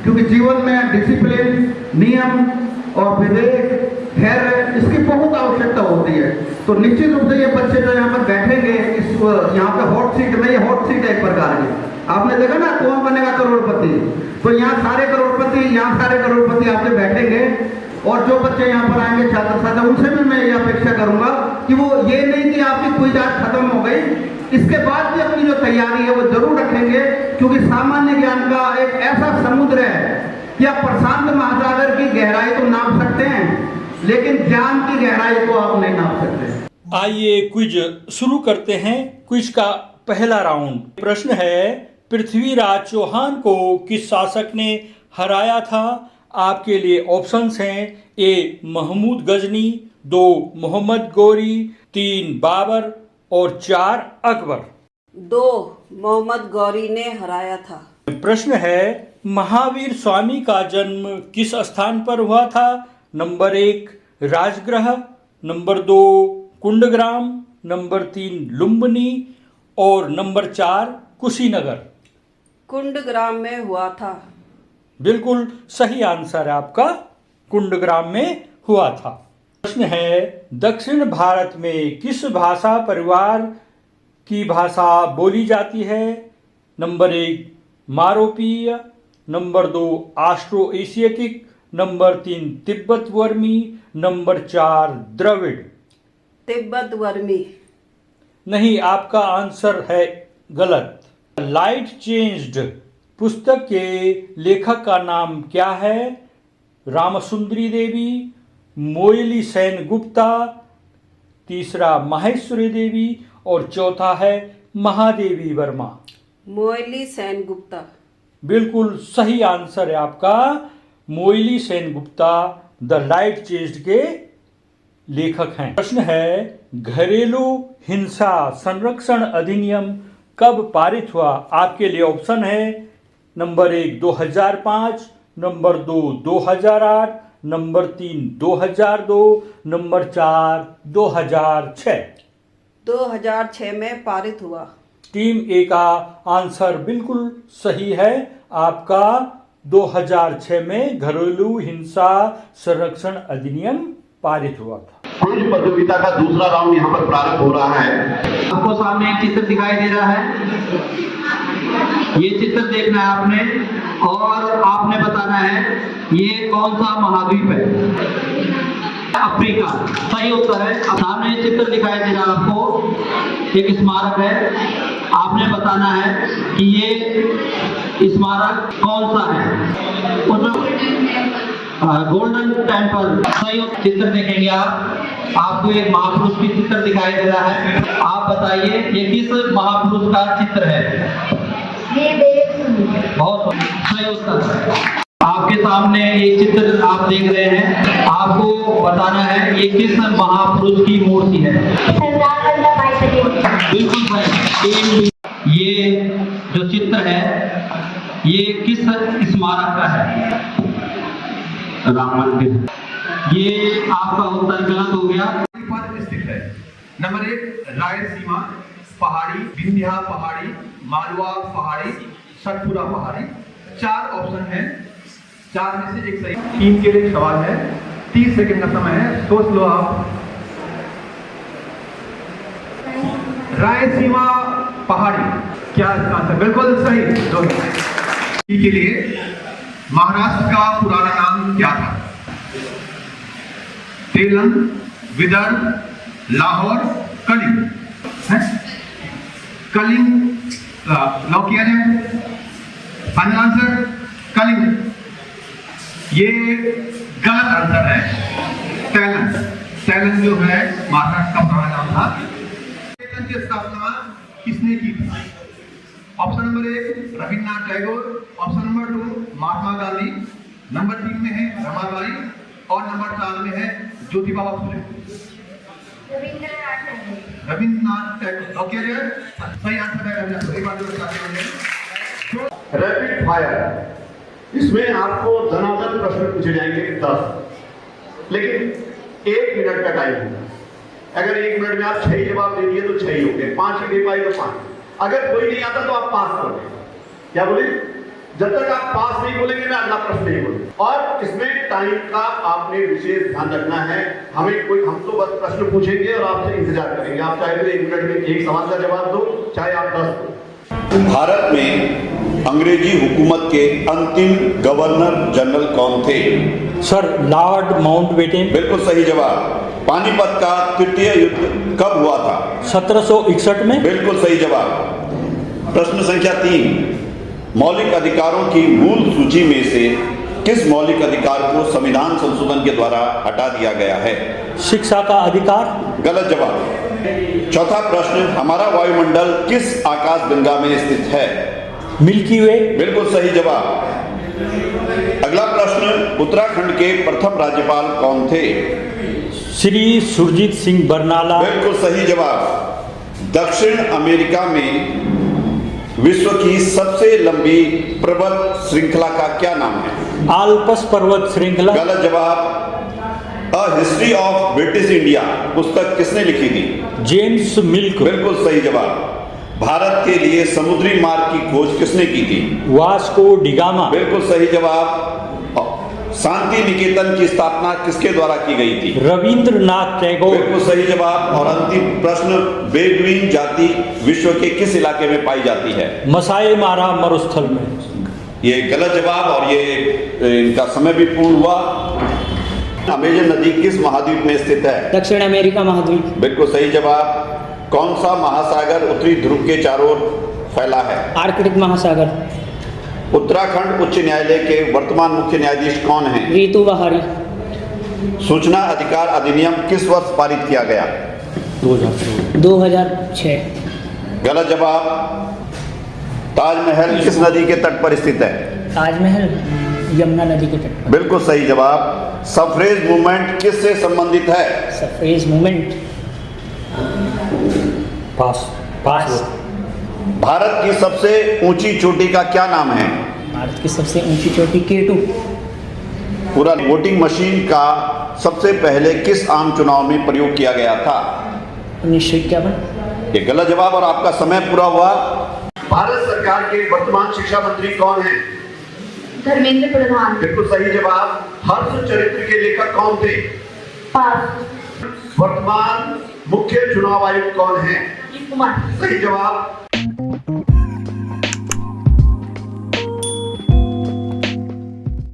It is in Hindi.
क्योंकि जीवन में डिसिप्लिन, नियम और विवेक, धैर्य, इसकी बहुत आवश्यकता होती है। तो निश्चित रूप से ये बच्चे जो यहाँ पर बैठेंगे, इस यहाँ पे हॉट सीट में, ये हॉट सीट है एक प्रकार की। आपने देखा ना कौन बनेगा करोड़पति, तो यहाँ सारे करोड़पति आपके बैठेंगे। और जो बच्चे यहाँ पर आएंगे छात्र छात्रा, उनसे भी मैं ये अपेक्षा करूंगा कि वो ये नहीं कि आपकी क्विज आज खत्म हो गई, इसके बाद भी अपनी जो तैयारी है वो जरूर रखेंगे, क्योंकि सामान्य ज्ञान का एक ऐसा समुद्र है कि आप प्रशांत महासागर की गहराई तो नाप सकते हैं, लेकिन ज्ञान की गहराई को आप नहीं नाप सकते।2 मोहम्मद गौरी ने हराया था। प्रश्न है, महावीर स्वामी का जन्म किस स्थान पर हुआ था? Number 1 Rajgriha, number 2 Kundagram, number 3 Lumbini और नंबर 4 कुशीनगर। कुंडग्राम में हुआ था। बिल्कुल सही आंसर है आपका, कुंडग्राम में हुआ था। प्रश्न है, दक्षिण भारत में किस भाषा परिवार की भाषा बोली जाती है? नंबर 1 मारोपीय, नंबर 2 ऑस्ट्रो एशियाटिक, नंबर 3 तिब्बत वर्मी, नंबर 4 द्रविड़। तिब्बत वर्मी। नहीं, आपका आंसर है गलत। लाइट चेंज्ड पुस्तक के लेखक का नाम क्या है? रामसुंदरी देवी, मोइली सेन गुप्ता, तीसरा माहेश्वरी देवी और चौथा है महादेवी वर्मा। मोइली सेन गुप्ता। बिल्कुल सही आंसर है आपका, Moily Sen Gupta the light changed के लेखक हैं। प्रश्न है, घरेलू हिंसा संरक्षण अधिनियम कब पारित हुआ? आपके लिए ऑप्शन है: नंबर 1 2005, नंबर 2 2008, नंबर 3 2002, नंबर 4 2006। 2006 में पारित हुआ। टीम ए का आंसर बिल्कुल सही है, आपका 2006 में घरेलू हिंसा संरक्षण अधिनियम पारित हुआ था। क्विज प्रतियोगिता का दूसरा राउंड यहाँ पर प्रारंभ हो रहा है। आपको सामने एक चित्र दिखाई दे रहा है, ये चित्र देखना है आपने और आपने बताना है ये कौन सा महाद्वीप है। अफ्रीका सही उत्तर है। अब सामने ये चित्र दिखाई दे रहा है आपको, एक स्मारक है, आपने बताना है कि ये स्मारक कौन सा है। गोल्डन टेम्पल सही चित्र देखेंगे आप, आपको एक महापुरुष की चित्र दिखाई दे रहा है, आप बताइए ये किस महापुरुष का चित्र है। बहुत सही उत्तर। आपके सामने ये चित्र आप देख रहे हैं, आपको बताना है ये किस महापुरुष की मूर्ति है। बिल्कुल सही। ये जो चित्र है ये किस स्मारक का है? राम मंदिर। ये आपका उत्तर गलत हो गया। स्थित है। नंबर 1 रायलसीमा पहाड़ी, विंध्या पहाड़ी, मालवा पहाड़ी, सतपुरा पहाड़ी। 4 ऑप्शन है, 4 में से एक सही। टीम के लिए सवाल है, 30 सेकंड का समय है, सोच लो आप। रायलसीमा पहाड़ी क्या आंसर? बिल्कुल सही। के लिए महाराष्ट्र का पुराना नाम क्या था? तेलंग, विदर्भ, लाहौर, कलिंग। कलिंग लॉक किया जाए। Final answer Kalinga. ये गलत आंसर है, तेलंग। तेलंग जो है महाराष्ट्र का पुराना नाम था। तेलंग की स्थापना किसने की थी? Option number 1 Rabindranath Tagore, option number 2 Mahatma Gandhi, number 3 में है रमाबाई और नंबर 4 में है ज्योतिबा फुले। रविन्द्रनाथ टैगोर। ओके जी, सही आंसर है रविन्द्रनाथ। एक बार जो रैपिड फायर, इसमें आपको धनाधन प्रश्न पूछे जाएंगे 10, लेकिन 1 मिनट का टाइम होगा। अगर 1 मिनट में आप 6 जवाब दे दिए तो 6 ही हो गए, 5 ही दे पाए तो 5। अगर कोई नहीं आता तो आप पास करोगे। क्या बोले? जब तक आप पास नहीं बोलेंगे मैं अगला प्रश्न नहीं बोलूं। और इसमें टाइम का आपने विशेष ध्यान रखना है। हम तो बस प्रश्न पूछेंगे और आपसे इंतजार करेंगे। आप चाहे तो 1 मिनट में एक सवाल का जवाब दो, चाहे आप 10 दो। भारत में अंग्रेजी हुकूमत के अंतिम गवर्नर जनरल कौन थे? Sir Lord Mountbatten. बिल्कुल सही जवाब। पानीपत का तृतीय युद्ध कब हुआ था? 1761 में। बिल्कुल सही जवाब। प्रश्न संख्या 3, मौलिक अधिकारों की मूल सूची में से किस मौलिक अधिकार को संविधान संशोधन के द्वारा हटा दिया गया है? शिक्षा का अधिकार। गलत जवाब। चौथा प्रश्न, हमारा वायुमंडल किस आकाश गंगा में स्थित है? मिल्की वे। बिल्कुल सही जवाब। अगला प्रश्न, उत्तराखंड के प्रथम राज्यपाल कौन थे? श्री सुरजीत सिंह बरनाला। बिल्कुल सही जवाब। दक्षिण अमेरिका में विश्व की सबसे लंबी पर्वत श्रृंखला का क्या नाम है? आल्पस पर्वत श्रृंखला। गलत जवाब। A history of British India पुस्तक किसने लिखी थी? James milk. बिल्कुल सही जवाब। भारत के लिए समुद्री मार्ग की खोज किसने की थी? Vasco da Gama. बिल्कुल सही जवाब। शांति निकेतन की स्थापना किसके द्वारा की गई थी? रविंद्रनाथ टैगोर। बिल्कुल सही जवाब। और अंतिम प्रश्न, बेडुइन जाति विश्व के किस इलाके में पाई जाती है? मसाई मारा मरुस्थल में। ये गलत जवाब और ये इनका समय भी पूर्ण हुआ। अमेजन नदी किस महाद्वीप में स्थित है? दक्षिण अमेरिका महाद्वीप। बिल्कुल सही जवाब। कौन सा महासागर उत्तरी ध्रुव के चारों ओर फैला है? आर्कटिक महासागर। उत्तराखंड उच्च न्यायालय के वर्तमान मुख्य न्यायाधीश कौन हैं? रीतू बहारी। सूचना अधिकार अधिनियम किस वर्ष पारित किया गया? 2006। गलत जवाब। ताजमहल किस नदी के तट पर स्थित है? ताजमहल यमुना नदी के तट पर। बिल्कुल सही जवाब। सफरेज मूवमेंट किससे संबंधित है? Suffrage movement. Pass. Pass. Bharat की सबसे ऊंची चोटी का क्या नाम है? भारत की सबसे ऊंची चोटी K2। पूरा वोटिंग मशीन का सबसे पहले किस आम चुनाव में प्रयोग किया गया था? 1951। ये गलत जवाब और आपका समय पूरा हुआ। भारत सरकार के वर्तमान शिक्षा मंत्री कौन हैं? धर्मेंद्र प्रधान। बिल्कुल सही जवाब। हर्ष चरित्र के लेखक कौन थे? पास। वर्तमान मुख्य चुनाव आयुक्त कौन है? कुमार। सही जवाब।